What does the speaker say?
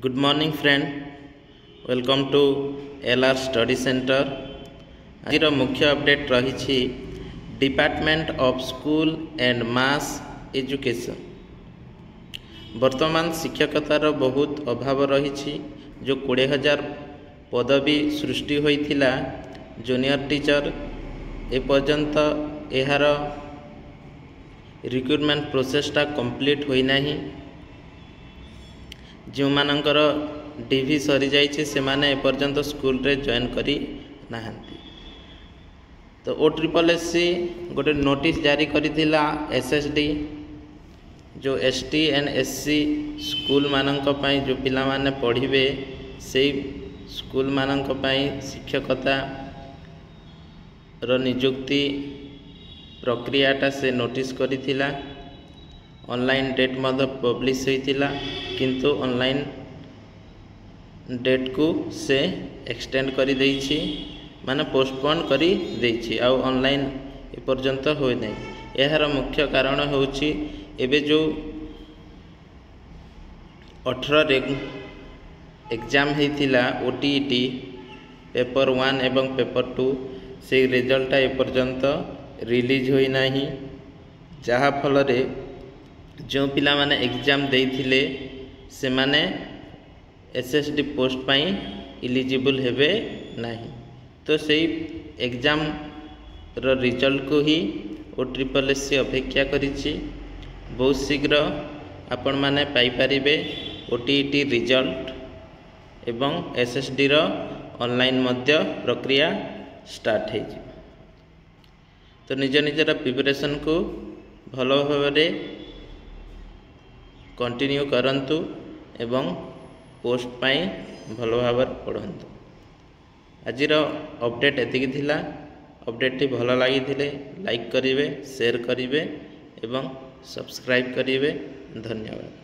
Good morning friend, welcome to LR Study Center। आज मुख्य update रही department of school and mass education. वर्तमान शिक्षकतार बहुत अभाव रही जो 20,000 पदवी सृष्टि होइथिला जूनियर टीचर एपर्यंत यार रिक्रुटमेंट प्रोसेसटा कंप्लीट होई नाही। जो मानकर डीवी सरी जाइए से माने एपर्यंत स्कूल रे जॉइन करी नाहंती। तो OSSC गोटे नोटिस जारी करिथिला SSD जो ST एंड SC स्कूल मानक पई जो पिला माने पढ़िबे से स्कूल मानक पई शिक्षकता रो नियुक्ति प्रक्रियाटा से नोटिस करिथिला। ऑनलाइन डेट मध्य पब्लिश होइथिला किंतु ऑनलाइन डेट को से एक्सटेंड करी देइछि माने पोस्टपोन करी देइछि आ ऑनलाइन एपर्यंत होय नै। यार मुख्य कारण होउछि एबे जो 18 एग्जाम हेतिला OTET पेपर 1 एवं पेपर 2 से रिजल्ट एपर्यंत रिलीज होई नाही, जहा फल रे जो पिला माने एग्जाम देइथिले से माने SSD पोस्ट पाई इलिजिबल हेबे नाही। तो सेही एग्जाम रो रिजल्ट को ही OSSC अपेक्षा करिछि। बहुत शीघ्र आपण माने पाई परिबे OTET रिजल्ट एवं SSD रो ऑनलाइन मध्य प्रक्रिया स्टार्ट हे। तो निज निजर प्रिपरेशन को भलो भाबरे कंटिन्यू करंतु एवं पोस्ट पाई भलो भाव पढ़ंतु। आजिर अपडेट एतिकी थिला। अपडेट टी भलो लागि थिले लाइक करिवे, शेयर करिवे एवं सब्सक्राइब करिवे। धन्यवाद।